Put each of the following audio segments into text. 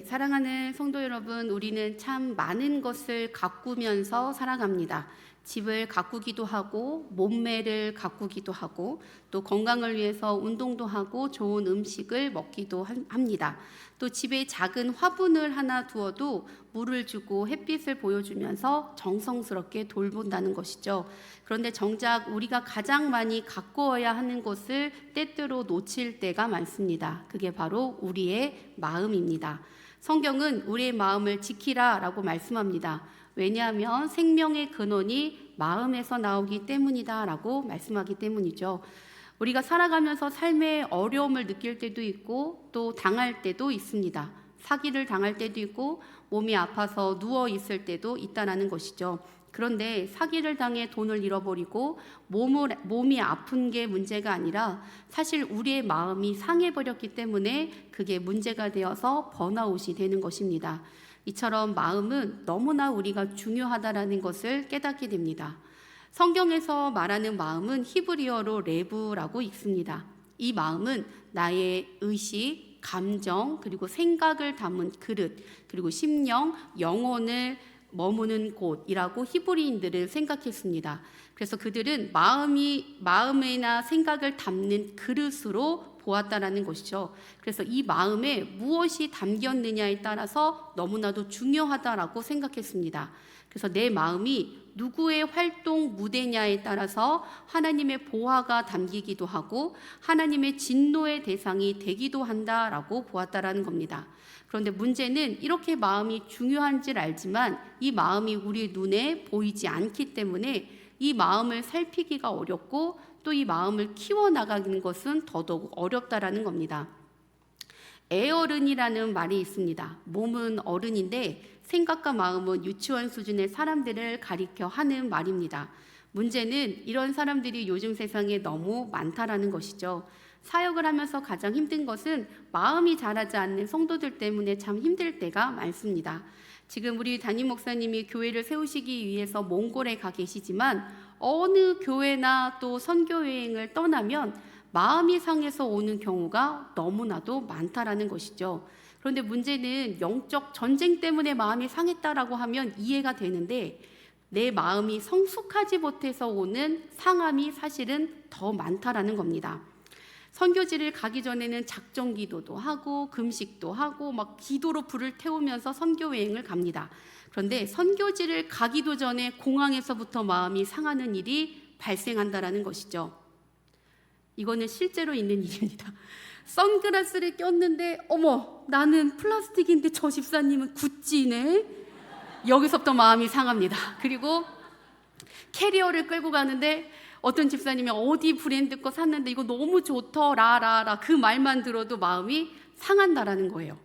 사랑하는 성도 여러분, 우리는 참 많은 것을 가꾸면서 살아갑니다. 집을 가꾸기도 하고, 몸매를 가꾸기도 하고, 또 건강을 위해서 운동도 하고, 좋은 음식을 먹기도 합니다. 또 집에 작은 화분을 하나 두어도 물을 주고 햇빛을 보여주면서 정성스럽게 돌본다는 것이죠. 그런데 정작 우리가 가장 많이 가꾸어야 하는 것을 때때로 놓칠 때가 많습니다. 그게 바로 우리의 마음입니다. 성경은 우리의 마음을 지키라 라고 말씀합니다. 왜냐하면 생명의 근원이 마음에서 나오기 때문이다 라고 말씀하기 때문이죠. 우리가 살아가면서 삶의 어려움을 느낄 때도 있고 또 당할 때도 있습니다. 사기를 당할 때도 있고 몸이 아파서 누워 있을 때도 있다는 것이죠. 그런데 사기를 당해 돈을 잃어버리고 몸이 아픈 게 문제가 아니라 사실 우리의 마음이 상해버렸기 때문에 그게 문제가 되어서 번아웃이 되는 것입니다. 이처럼 마음은 너무나 우리가 중요하다라는 것을 깨닫게 됩니다. 성경에서 말하는 마음은 히브리어로 레브라고 읽습니다. 이 마음은 나의 의식, 감정, 그리고 생각을 담은 그릇, 그리고 심령, 영혼을 머무는 곳이라고 히브리인들은 생각했습니다. 그래서 그들은 마음이나 생각을 담는 그릇으로 보았다라는 것이죠. 그래서 이 마음에 무엇이 담겼느냐에 따라서 너무나도 중요하다라고 생각했습니다. 그래서 내 마음이 누구의 활동 무대냐에 따라서 하나님의 보화가 담기기도 하고 하나님의 진노의 대상이 되기도 한다라고 보았다라는 겁니다. 그런데 문제는 이렇게 마음이 중요한 줄 알지만 이 마음이 우리 눈에 보이지 않기 때문에 이 마음을 살피기가 어렵고 또 이 마음을 키워나가는 것은 더더욱 어렵다라는 겁니다. 애어른이라는 말이 있습니다. 몸은 어른인데 생각과 마음은 유치원 수준의 사람들을 가리켜 하는 말입니다. 문제는 이런 사람들이 요즘 세상에 너무 많다라는 것이죠. 사역을 하면서 가장 힘든 것은 마음이 자라지 않는 성도들 때문에 참 힘들 때가 많습니다. 지금 우리 담임 목사님이 교회를 세우시기 위해서 몽골에 가 계시지만 어느 교회나 또 선교 여행을 떠나면 마음이 상해서 오는 경우가 너무나도 많다라는 것이죠. 그런데 문제는 영적 전쟁 때문에 마음이 상했다라고 하면 이해가 되는데 내 마음이 성숙하지 못해서 오는 상함이 사실은 더 많다라는 겁니다. 선교지를 가기 전에는 작정 기도도 하고 금식도 하고 막 기도로 불을 태우면서 선교 여행을 갑니다. 그런데 선교지를 가기도 전에 공항에서부터 마음이 상하는 일이 발생한다라는 것이죠. 이거는 실제로 있는 일입니다. 선글라스를 꼈는데 어머 나는 플라스틱인데 저 집사님은 구찌네. 여기서부터 마음이 상합니다. 그리고 캐리어를 끌고 가는데 어떤 집사님이 어디 브랜드 거 샀는데 이거 너무 좋더라라라 그 말만 들어도 마음이 상한다라는 거예요.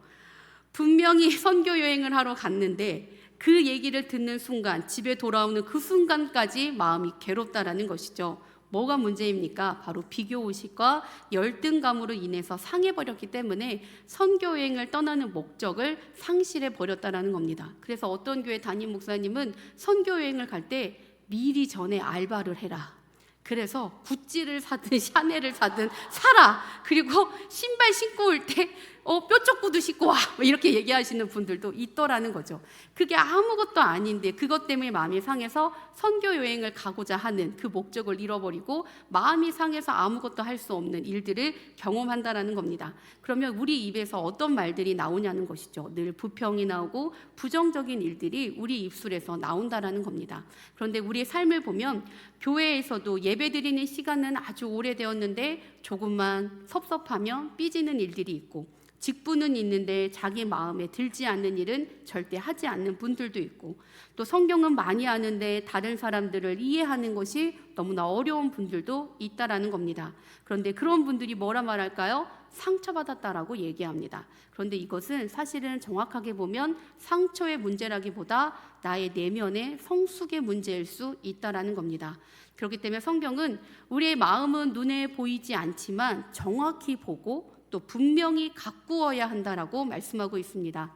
분명히 선교 여행을 하러 갔는데 그 얘기를 듣는 순간 집에 돌아오는 그 순간까지 마음이 괴롭다라는 것이죠. 뭐가 문제입니까? 바로 비교의식과 열등감으로 인해서 상해버렸기 때문에 선교 여행을 떠나는 목적을 상실해버렸다는 겁니다. 그래서 어떤 교회 담임 목사님은 선교 여행을 갈 때 미리 전에 알바를 해라. 그래서 구찌를 사든 샤넬을 사든 사라. 그리고 신발 신고 올 때 뾰족 구두 신고 와. 이렇게 얘기하시는 분들도 있더라는 거죠. 그게 아무것도 아닌데 그것 때문에 마음이 상해서 선교 여행을 가고자 하는 그 목적을 잃어버리고 마음이 상해서 아무것도 할 수 없는 일들을 경험한다라는 겁니다. 그러면 우리 입에서 어떤 말들이 나오냐는 것이죠. 늘 부평이 나오고 부정적인 일들이 우리 입술에서 나온다라는 겁니다. 그런데 우리의 삶을 보면 교회에서도 예배드리는 시간은 아주 오래되었는데 조금만 섭섭하면 삐지는 일들이 있고 직분은 있는데 자기 마음에 들지 않는 일은 절대 하지 않는 분들도 있고 또 성경은 많이 아는데 다른 사람들을 이해하는 것이 너무나 어려운 분들도 있다라는 겁니다. 그런데 그런 분들이 뭐라 말할까요? 상처받았다라고 얘기합니다. 그런데 이것은 사실은 정확하게 보면 상처의 문제라기보다 나의 내면의 성숙의 문제일 수 있다라는 겁니다. 그렇기 때문에 성경은 우리의 마음은 눈에 보이지 않지만 정확히 보고 또 분명히 가꾸어야 한다라고 말씀하고 있습니다.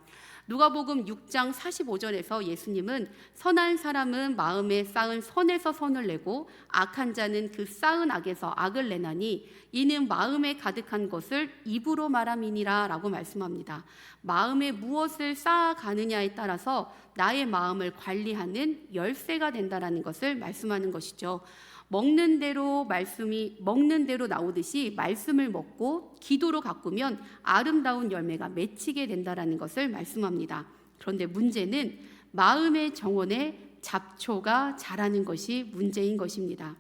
누가복음 6장 45절에서 예수님은 선한 사람은 마음에 쌓은 선에서 선을 내고 악한 자는 그 쌓은 악에서 악을 내나니 이는 마음에 가득한 것을 입으로 말함이니라 라고 말씀합니다. 마음에 무엇을 쌓아가느냐에 따라서 나의 마음을 관리하는 열쇠가 된다라는 것을 말씀하는 것이죠. 먹는 대로 나오듯이 말씀을 먹고 기도로 가꾸면 아름다운 열매가 맺히게 된다라는 것을 말씀합니다. 그런데 문제는 마음의 정원에 잡초가 자라는 것이 문제인 것입니다.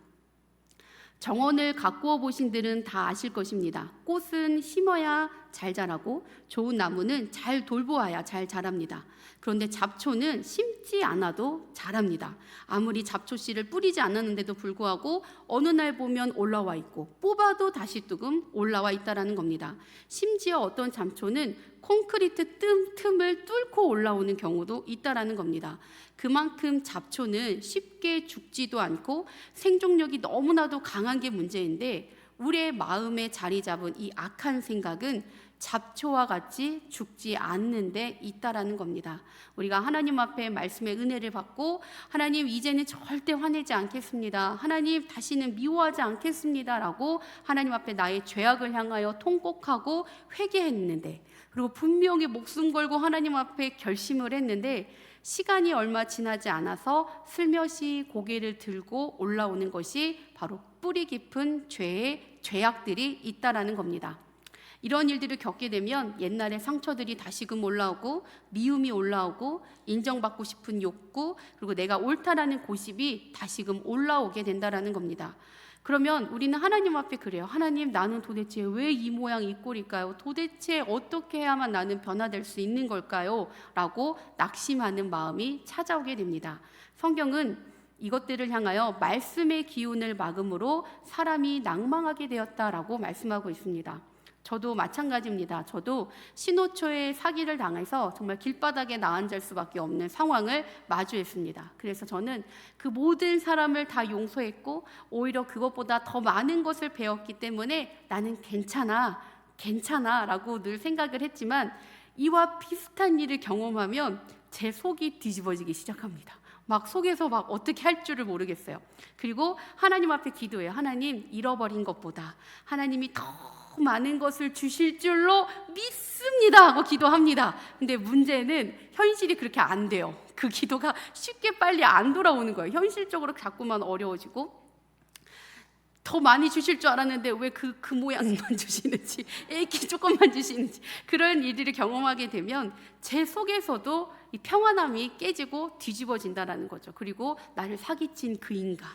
정원을 가꾸어 보신 분들은 다 아실 것입니다. 꽃은 심어야 잘 자라고 좋은 나무는 잘 돌보아야 잘 자랍니다. 그런데 잡초는 심지 않아도 자랍니다. 아무리 잡초씨를 뿌리지 않았는데도 불구하고 어느 날 보면 올라와 있고 뽑아도 다시 조금 올라와 있다는 겁니다. 심지어 어떤 잡초는 콘크리트 틈을 뚫고 올라오는 경우도 있다는 겁니다. 그만큼 잡초는 쉽게 죽지도 않고 생존력이 너무나도 강한 게 문제인데, 우리의 마음에 자리 잡은 이 악한 생각은 잡초와 같이 죽지 않는데 있다라는 겁니다. 우리가 하나님 앞에 말씀의 은혜를 받고 하나님 이제는 절대 화내지 않겠습니다, 하나님 다시는 미워하지 않겠습니다 라고 하나님 앞에 나의 죄악을 향하여 통곡하고 회개했는데, 그리고 분명히 목숨 걸고 하나님 앞에 결심을 했는데 시간이 얼마 지나지 않아서 슬며시 고개를 들고 올라오는 것이 바로 뿌리 깊은 죄의 죄악들이 있다라는 겁니다. 이런 일들을 겪게 되면 옛날의 상처들이 다시금 올라오고 미움이 올라오고 인정받고 싶은 욕구, 그리고 내가 옳다라는 고집이 다시금 올라오게 된다라는 겁니다. 그러면 우리는 하나님 앞에 그래요. 하나님, 나는 도대체 왜 이 모양 이 꼴일까요? 도대체 어떻게 해야만 나는 변화될 수 있는 걸까요? 라고 낙심하는 마음이 찾아오게 됩니다. 성경은 이것들을 향하여 말씀의 기운을 막음으로 사람이 낭망하게 되었다라고 말씀하고 있습니다. 저도 마찬가지입니다. 저도 신호초에 사기를 당해서 정말 길바닥에 나앉을 수밖에 없는 상황을 마주했습니다. 그래서 저는 그 모든 사람을 다 용서했고 오히려 그것보다 더 많은 것을 배웠기 때문에 나는 괜찮아 라고 늘 생각을 했지만, 이와 비슷한 일을 경험하면 제 속이 뒤집어지기 시작합니다. 막 속에서 막 어떻게 할 줄을 모르겠어요. 그리고 하나님 앞에 기도해요. 하나님, 잃어버린 것보다 하나님이 더 많은 것을 주실 줄로 믿습니다 하고 기도합니다. 근데 문제는 현실이 그렇게 안 돼요. 그 기도가 쉽게 빨리 안 돌아오는 거예요. 현실적으로 자꾸만 어려워지고, 더 많이 주실 줄 알았는데 왜 그 모양만 주시는지, 애기 조금만 주시는지, 그런 일들을 경험하게 되면 제 속에서도 이 평안함이 깨지고 뒤집어진다라는 거죠. 그리고 나를 사기친 그 인간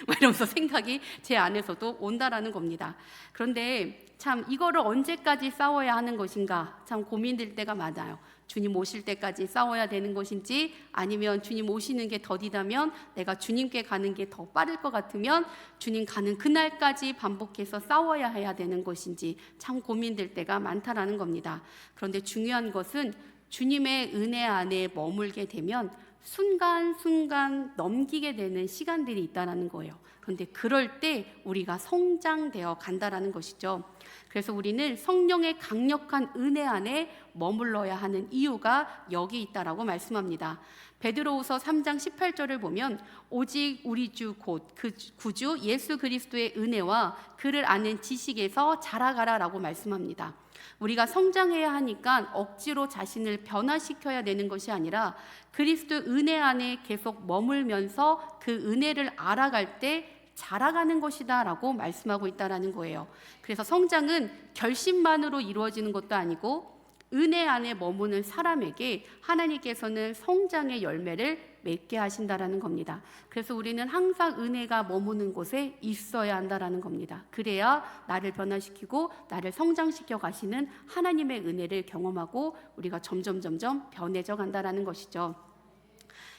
이러면서 생각이 제 안에서도 온다라는 겁니다. 그런데 참 이거를 언제까지 싸워야 하는 것인가 참 고민될 때가 많아요. 주님 오실 때까지 싸워야 되는 것인지, 아니면 주님 오시는 게 더디다면 내가 주님께 가는 게 더 빠를 것 같으면 주님 가는 그날까지 반복해서 싸워야 해야 되는 것인지 참 고민될 때가 많다라는 겁니다. 그런데 중요한 것은 주님의 은혜 안에 머물게 되면 순간순간 넘기게 되는 시간들이 있다는 거예요. 그런데 그럴 때 우리가 성장되어 간다라는 것이죠. 그래서 우리는 성령의 강력한 은혜 안에 머물러야 하는 이유가 여기 있다라고 말씀합니다. 베드로후서 3장 18절을 보면 오직 우리 주 곧 그 구주 예수 그리스도의 은혜와 그를 아는 지식에서 자라가라라고 말씀합니다. 우리가 성장해야 하니까 억지로 자신을 변화시켜야 되는 것이 아니라 그리스도 은혜 안에 계속 머물면서 그 은혜를 알아갈 때 자라가는 것이다 라고 말씀하고 있다는 거예요. 그래서 성장은 결심만으로 이루어지는 것도 아니고 은혜 안에 머무는 사람에게 하나님께서는 성장의 열매를 맺게 하신다라는 겁니다. 그래서 우리는 항상 은혜가 머무는 곳에 있어야 한다라는 겁니다. 그래야 나를 변화시키고 나를 성장시켜 가시는 하나님의 은혜를 경험하고 우리가 점점 변해져 간다라는 것이죠.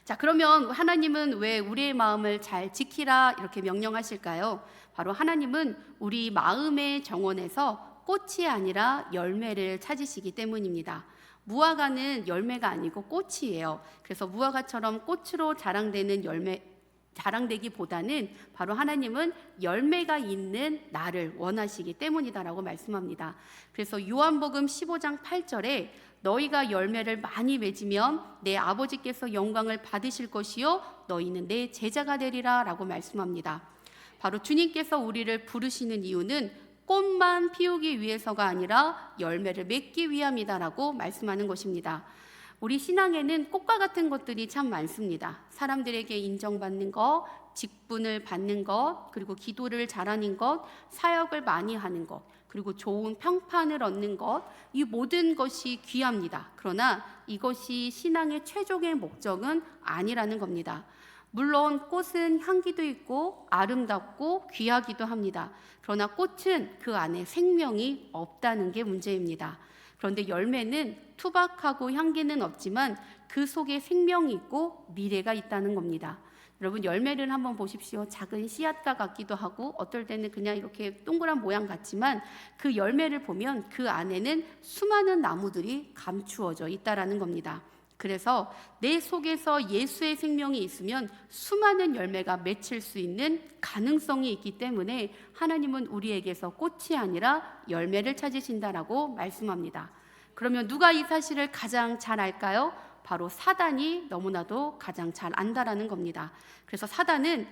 자, 그러면 하나님은 왜 우리의 마음을 잘 지키라 이렇게 명령하실까요? 바로 하나님은 우리 마음의 정원에서 꽃이 아니라 열매를 찾으시기 때문입니다. 무화과는 열매가 아니고 꽃이에요. 그래서 무화과처럼 꽃으로 자랑되기보다는 바로 하나님은 열매가 있는 나를 원하시기 때문이다라고 말씀합니다. 그래서 요한복음 15장 8절에 너희가 열매를 많이 맺으면 내 아버지께서 영광을 받으실 것이요 너희는 내 제자가 되리라 라고 말씀합니다. 바로 주님께서 우리를 부르시는 이유는 꽃만 피우기 위해서가 아니라 열매를 맺기 위함이다라고 말씀하는 것입니다. 우리 신앙에는 꽃과 같은 것들이 참 많습니다. 사람들에게 인정받는 것, 직분을 받는 것, 그리고 기도를 잘하는 것, 사역을 많이 하는 것, 그리고 좋은 평판을 얻는 것, 이 모든 것이 귀합니다. 그러나 이것이 신앙의 최종의 목적은 아니라는 겁니다. 물론 꽃은 향기도 있고 아름답고 귀하기도 합니다. 그러나 꽃은 그 안에 생명이 없다는 게 문제입니다. 그런데 열매는 투박하고 향기는 없지만 그 속에 생명이 있고 미래가 있다는 겁니다. 여러분, 열매를 한번 보십시오. 작은 씨앗과 같기도 하고 어떨 때는 그냥 이렇게 동그란 모양 같지만 그 열매를 보면 그 안에는 수많은 나무들이 감추어져 있다라는 겁니다. 그래서 내 속에서 예수의 생명이 있으면 수많은 열매가 맺힐 수 있는 가능성이 있기 때문에 하나님은 우리에게서 꽃이 아니라 열매를 찾으신다라고 말씀합니다. 그러면 누가 이 사실을 가장 잘 알까요? 바로 사단이 너무나도 가장 잘 안다라는 겁니다. 그래서 사단은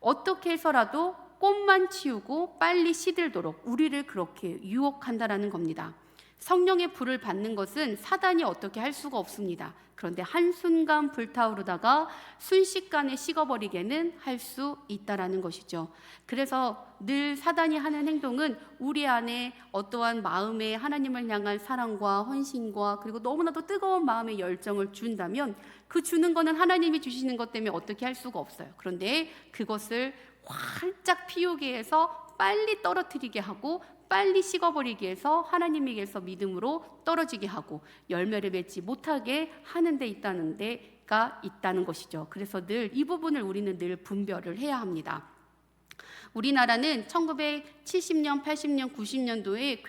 어떻게 해서라도 꽃만 치우고 빨리 시들도록 우리를 그렇게 유혹한다라는 겁니다. 성령의 불을 받는 것은 사단이 어떻게 할 수가 없습니다. 그런데 한순간 불타오르다가 순식간에 식어버리게는 할 수 있다라는 것이죠. 그래서 늘 사단이 하는 행동은 우리 안에 어떠한 마음에 하나님을 향한 사랑과 헌신과 그리고 너무나도 뜨거운 마음의 열정을 준다면 그 주는 거는 하나님이 주시는 것 때문에 어떻게 할 수가 없어요. 그런데 그것을 활짝 피우게 해서 빨리 떨어뜨리게 하고 빨리 식어버리게 해서 하나님에게서 믿음으로 떨어지게 하고 열매를 맺지 못하게 하는 데 있다는 데가 있다는 것이죠. 그래서 늘 이 부분을 우리는 늘 분별을 해야 합니다. 우리나라는 1970년, 80년, 90년도에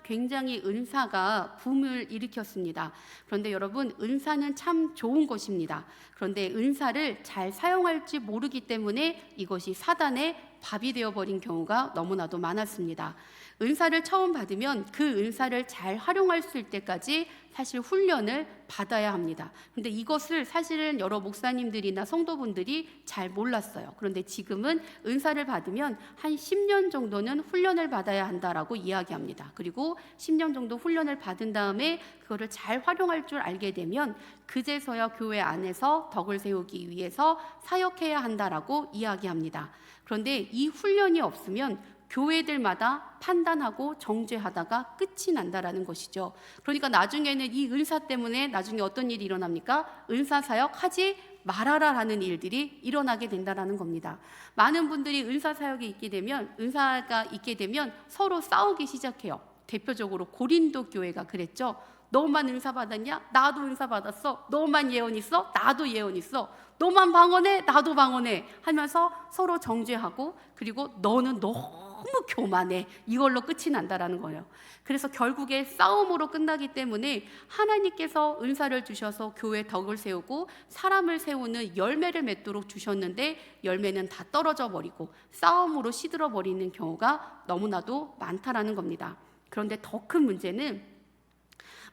굉장히 은사가 붐을 일으켰습니다. 그런데 여러분, 은사는 참 좋은 것입니다. 그런데 은사를 잘 사용할지 모르기 때문에 이것이 사단의 밥이 되어버린 경우가 너무나도 많았습니다. 은사를 처음 받으면 그 은사를 잘 활용할 수 있을 때까지 사실 훈련을 받아야 합니다. 그런데 이것을 사실은 여러 목사님들이나 성도분들이 잘 몰랐어요. 그런데 지금은 은사를 받으면 한 10년 정도는 훈련을 받아야 한다라고 이야기합니다. 그리고 10년 정도 훈련을 받은 다음에 그거를 잘 활용할 줄 알게 되면 그제서야 교회 안에서 덕을 세우기 위해서 사역해야 한다라고 이야기합니다. 그런데 이 훈련이 없으면 교회들마다 판단하고 정죄하다가 끝이 난다라는 것이죠. 그러니까 나중에는 이 은사 때문에 나중에 어떤 일이 일어납니까? 은사 사역 하지 말아라 하는 일들이 일어나게 된다라는 겁니다. 많은 분들이 은사 사역이 있게 되면 은사가 있게 되면 서로 싸우기 시작해요. 대표적으로 고린도 교회가 그랬죠. 너만 은사 받았냐? 나도 은사 받았어. 너만 예언 있어? 나도 예언 있어. 너만 방언해? 나도 방언해. 하면서 서로 정죄하고 그리고 너는 너무 교만해. 이걸로 끝이 난다라는 거예요. 그래서 결국에 싸움으로 끝나기 때문에 하나님께서 은사를 주셔서 교회 덕을 세우고 사람을 세우는 열매를 맺도록 주셨는데 열매는 다 떨어져 버리고 싸움으로 시들어 버리는 경우가 너무나도 많다라는 겁니다. 그런데 더 큰 문제는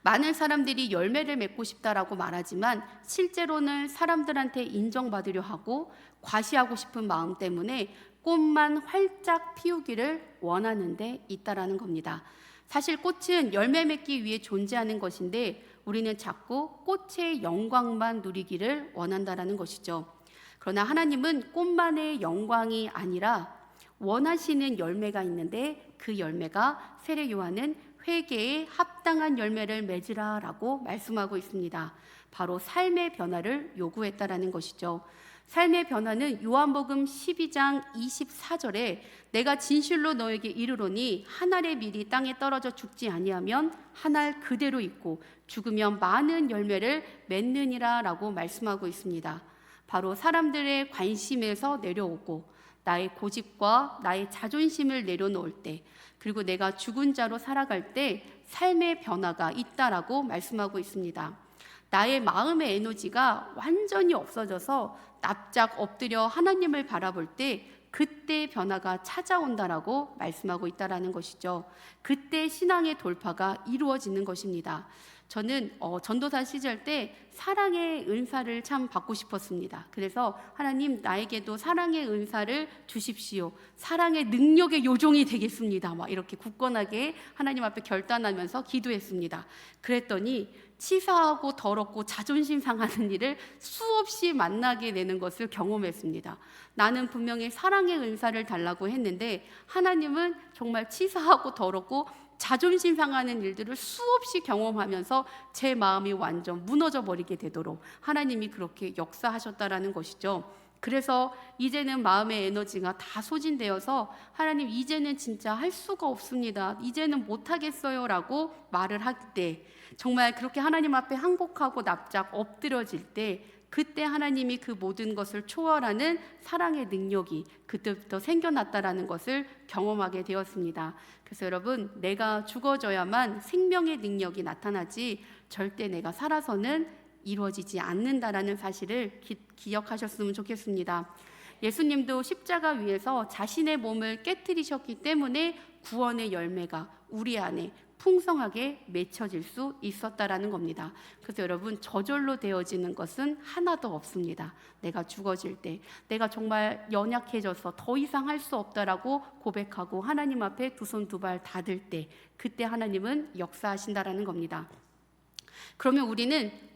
많은 사람들이 열매를 맺고 싶다라고 말하지만 실제로는 사람들한테 인정받으려 하고 과시하고 싶은 마음 때문에 꽃만 활짝 피우기를 원하는 데 있다라는 겁니다. 사실 꽃은 열매 맺기 위해 존재하는 것인데 우리는 자꾸 꽃의 영광만 누리기를 원한다라는 것이죠. 그러나 하나님은 꽃만의 영광이 아니라 원하시는 열매가 있는데 그 열매가 세례 요한은 회개에 합당한 열매를 맺으라라고 말씀하고 있습니다. 바로 삶의 변화를 요구했다라는 것이죠. 삶의 변화는 요한복음 12장 24절에 내가 진실로 너에게 이르노니 한 알의 밀이 땅에 떨어져 죽지 아니하면 한 알 그대로 있고 죽으면 많은 열매를 맺느니라 라고 말씀하고 있습니다. 바로 사람들의 관심에서 내려오고 나의 고집과 나의 자존심을 내려놓을 때 그리고 내가 죽은 자로 살아갈 때 삶의 변화가 있다라고 말씀하고 있습니다. 나의 마음의 에너지가 완전히 없어져서 납작 엎드려 하나님을 바라볼 때 그때 변화가 찾아온다라고 말씀하고 있다라는 것이죠. 그때 신앙의 돌파가 이루어지는 것입니다. 저는 전도사 시절 때 사랑의 은사를 참 받고 싶었습니다. 그래서 하나님, 나에게도 사랑의 은사를 주십시오. 사랑의 능력의 요종이 되겠습니다. 막 이렇게 굳건하게 하나님 앞에 결단하면서 기도했습니다. 그랬더니 치사하고 더럽고 자존심 상하는 일을 수없이 만나게 되는 것을 경험했습니다. 나는 분명히 사랑의 은사를 달라고 했는데 하나님은 정말 치사하고 더럽고 자존심 상하는 일들을 수없이 경험하면서 제 마음이 완전 무너져 버리게 되도록 하나님이 그렇게 역사하셨다라는 것이죠. 그래서 이제는 마음의 에너지가 다 소진되어서 하나님, 이제는 진짜 할 수가 없습니다, 이제는 못하겠어요 라고 말을 할 때, 정말 그렇게 하나님 앞에 항복하고 납작 엎드려질 때, 그때 하나님이 그 모든 것을 초월하는 사랑의 능력이 그때부터 생겨났다라는 것을 경험하게 되었습니다. 그래서 여러분, 내가 죽어져야만 생명의 능력이 나타나지 절대 내가 살아서는 이루어지지 않는다라는 사실을 기억하셨으면 좋겠습니다. 예수님도 십자가 위에서 자신의 몸을 깨뜨리셨기 때문에 구원의 열매가 우리 안에 풍성하게 맺혀질 수 있었다라는 겁니다. 그래서 여러분, 저절로 되어지는 것은 하나도 없습니다. 내가 죽어질 때, 내가 정말 연약해져서 더 이상 할 수 없다라고 고백하고 하나님 앞에 두 손 두 발 닫을 때, 그때 하나님은 역사하신다라는 겁니다. 그러면 우리는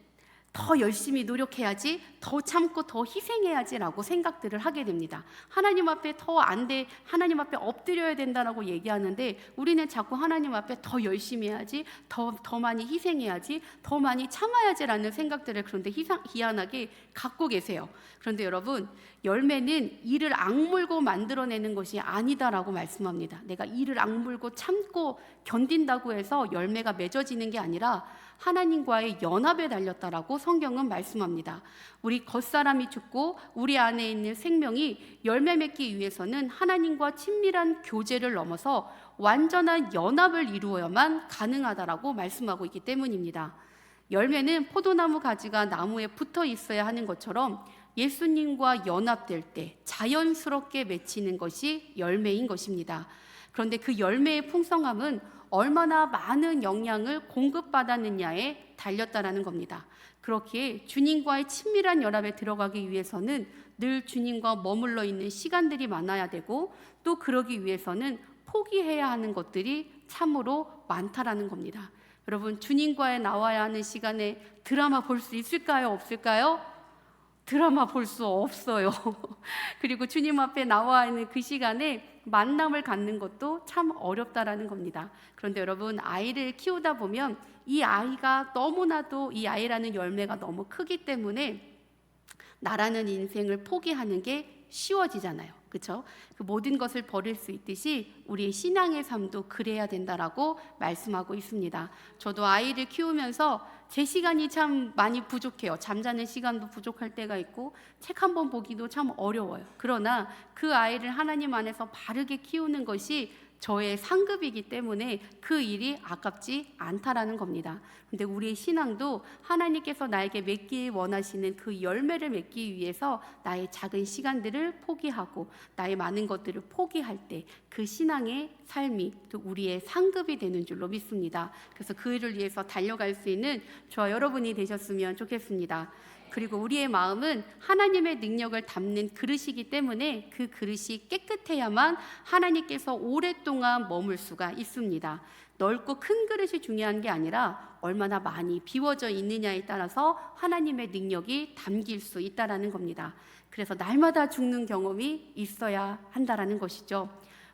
더 열심히 노력해야지, 더 참고 더 희생해야지라고 생각들을 하게 됩니다. 하나님 앞에 더 안 돼, 하나님 앞에 엎드려야 된다라고 얘기하는데 우리는 자꾸 하나님 앞에 더 열심히 해야지, 더 많이 희생해야지, 더 많이 참아야지라는 생각들을 그런데 희한하게 갖고 계세요. 그런데 여러분, 열매는 이를 악물고 만들어내는 것이 아니다라고 말씀합니다. 내가 이를 악물고 참고 견딘다고 해서 열매가 맺어지는 게 아니라 하나님과의 연합에 달렸다라고 성경은 말씀합니다. 우리 겉사람이 죽고 우리 안에 있는 생명이 열매 맺기 위해서는 하나님과 친밀한 교제를 넘어서 완전한 연합을 이루어야만 가능하다라고 말씀하고 있기 때문입니다. 열매는 포도나무 가지가 나무에 붙어 있어야 하는 것처럼 예수님과 연합될 때 자연스럽게 맺히는 것이 열매인 것입니다. 그런데 그 열매의 풍성함은 얼마나 많은 영향을 공급받았느냐에 달렸다라는 겁니다. 그렇기에 주님과의 친밀한 연합에 들어가기 위해서는 늘 주님과 머물러 있는 시간들이 많아야 되고, 또 그러기 위해서는 포기해야 하는 것들이 참으로 많다라는 겁니다. 여러분, 주님과의 나와야 하는 시간에 드라마 볼 수 있을까요? 없을까요? 드라마 볼 수 없어요. 그리고 주님 앞에 나와 있는 그 시간에 만남을 갖는 것도 참 어렵다라는 겁니다. 그런데 여러분, 아이를 키우다 보면 이 아이가 너무나도, 이 아이라는 열매가 너무 크기 때문에 나라는 인생을 포기하는 게 쉬워지잖아요. 그렇죠? 그 모든 것을 버릴 수 있듯이 우리의 신앙의 삶도 그래야 된다라고 말씀하고 있습니다. 저도 아이를 키우면서 제 시간이 참 많이 부족해요. 잠자는 시간도 부족할 때가 있고 책 한 번 보기도 참 어려워요. 그러나 그 아이를 하나님 안에서 바르게 키우는 것이 저의 상급이기 때문에 그 일이 아깝지 않다라는 겁니다. 근데 우리의 신앙도 하나님께서 나에게 맺기 원하시는 그 열매를 맺기 위해서 나의 작은 시간들을 포기하고 나의 많은 것들을 포기할 때 그 신앙의 삶이 또 우리의 상급이 되는 줄로 믿습니다. 그래서 그 일을 위해서 달려갈 수 있는 저와 여러분이 되셨으면 좋겠습니다. 그리고 우리의 마음은 하나님의 능력을 담는 그릇이기 때문에 그 그릇이 깨끗해야만 하나님께서 오랫동안 머물 수가 있습니다. 넓고 큰 그릇이 중요한 게 아니라 얼마나 많이 비워져 있느냐에 따라서 하나님의 능력이 담길 수 있다라는 겁니다. 그래서 날마다 죽는 경험이 있어야 한다라는 것이죠.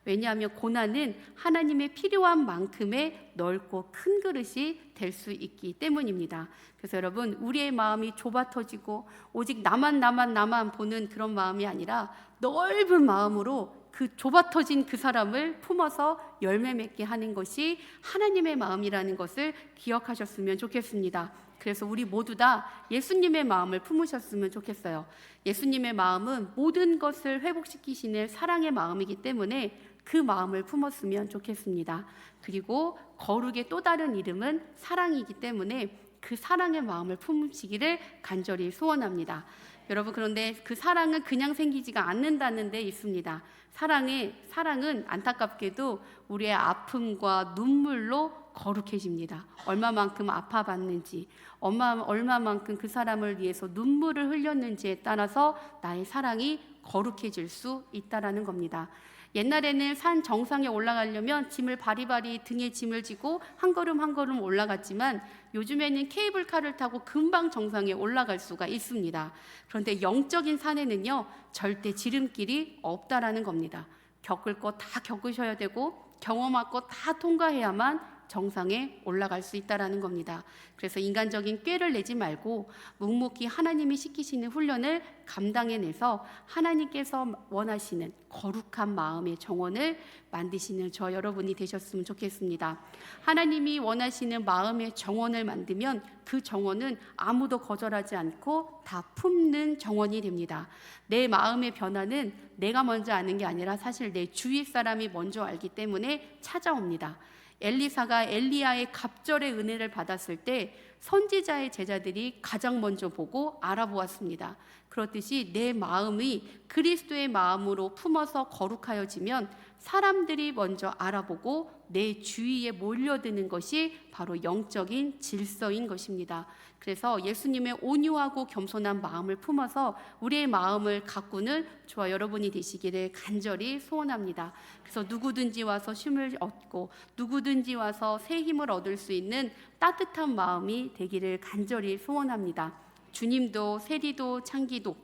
왜냐하면 고난은 하나님의 필요한 만큼의 넓고 큰 그릇이 될 수 있기 때문입니다. 그래서 여러분, 우리의 마음이 좁아 터지고 오직 나만 보는 그런 마음이 아니라 넓은 마음으로 그 좁아 터진 그 사람을 품어서 열매 맺게 하는 것이 하나님의 마음이라는 것을 기억하셨으면 좋겠습니다. 그래서 우리 모두 다 예수님의 마음을 품으셨으면 좋겠어요. 예수님의 마음은 모든 것을 회복시키시는 사랑의 마음이기 때문에 그 마음을 품었으면 좋겠습니다. 그리고 거룩의 또 다른 이름은 사랑이기 때문에 그 사랑의 마음을 품으시기를 간절히 소원합니다. 여러분, 그런데 그 사랑은 그냥 생기지가 않는다는 데 있습니다. 사랑은 안타깝게도 우리의 아픔과 눈물로 거룩해집니다. 얼마만큼 아파봤는지, 얼마만큼 그 사람을 위해서 눈물을 흘렸는지에 따라서 나의 사랑이 거룩해질 수 있다라는 겁니다. 옛날에는 산 정상에 올라가려면 짐을 바리바리 등에 짐을 지고 한 걸음 한 걸음 올라갔지만 요즘에는 케이블카를 타고 금방 정상에 올라갈 수가 있습니다. 그런데 영적인 산에는요, 절대 지름길이 없다라는 겁니다. 겪을 거 다 겪으셔야 되고 경험할 거 다 통과해야만 정상에 올라갈 수 있다라는 겁니다. 그래서 인간적인 꾀를 내지 말고 묵묵히 하나님이 시키시는 훈련을 감당해내서 하나님께서 원하시는 거룩한 마음의 정원을 만드시는 저 여러분이 되셨으면 좋겠습니다. 하나님이 원하시는 마음의 정원을 만들면 그 정원은 아무도 거절하지 않고 다 품는 정원이 됩니다. 내 마음의 변화는 내가 먼저 아는 게 아니라 사실 내 주위 사람이 먼저 알기 때문에 찾아옵니다. 엘리사가 엘리야의 갑절의 은혜를 받았을 때 선지자의 제자들이 가장 먼저 보고 알아보았습니다. 그렇듯이 내 마음이 그리스도의 마음으로 품어서 거룩하여지면 사람들이 먼저 알아보고 내 주위에 몰려드는 것이 바로 영적인 질서인 것입니다. 그래서 예수님의 온유하고 겸손한 마음을 품어서 우리의 마음을 가꾸는 저와 여러분이 되시기를 간절히 소원합니다. 그래서 누구든지 와서 쉼을 얻고 누구든지 와서 새 힘을 얻을 수 있는 따뜻한 마음이 되기를 간절히 소원합니다. 주님도 세리도 창기도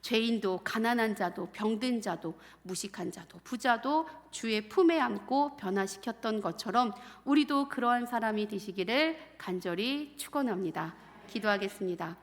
죄인도 가난한 자도 병든 자도 무식한 자도 부자도 주의 품에 안고 변화시켰던 것처럼 우리도 그러한 사람이 되시기를 간절히 축원합니다. 기도하겠습니다.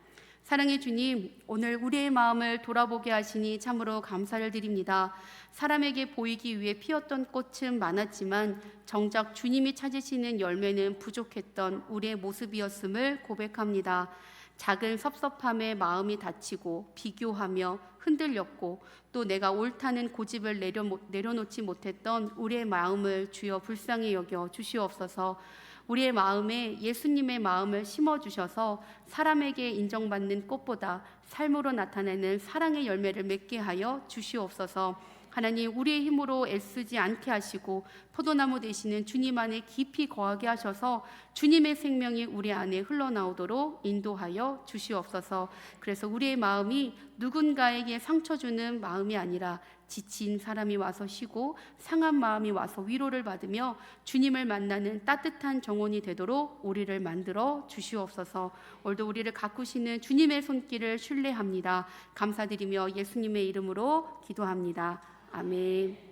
사랑의 주님, 오늘 우리의 마음을 돌아보게 하시니 참으로 감사를 드립니다. 사람에게 보이기 위해 피었던 꽃은 많았지만 정작 주님이 찾으시는 열매는 부족했던 우리의 모습이었음을 고백합니다. 작은 섭섭함에 마음이 다치고 비교하며 흔들렸고 또 내가 옳다는 고집을 내려놓지 못했던 우리의 마음을 주여 불쌍히 여겨 주시옵소서. 우리의 마음에 예수님의 마음을 심어주셔서 사람에게 인정받는 꽃보다 삶으로 나타내는 사랑의 열매를 맺게 하여 주시옵소서. 하나님, 우리의 힘으로 애쓰지 않게 하시고 포도나무 되시는 주님 안에 깊이 거하게 하셔서 주님의 생명이 우리 안에 흘러나오도록 인도하여 주시옵소서. 그래서 우리의 마음이 누군가에게 상처 주는 마음이 아니라 지친 사람이 와서 쉬고 상한 마음이 와서 위로를 받으며 주님을 만나는 따뜻한 정원이 되도록 우리를 만들어 주시옵소서. 오늘도 우리를 가꾸시는 주님의 손길을 신뢰합니다. 감사드리며 예수님의 이름으로 기도합니다. 아멘.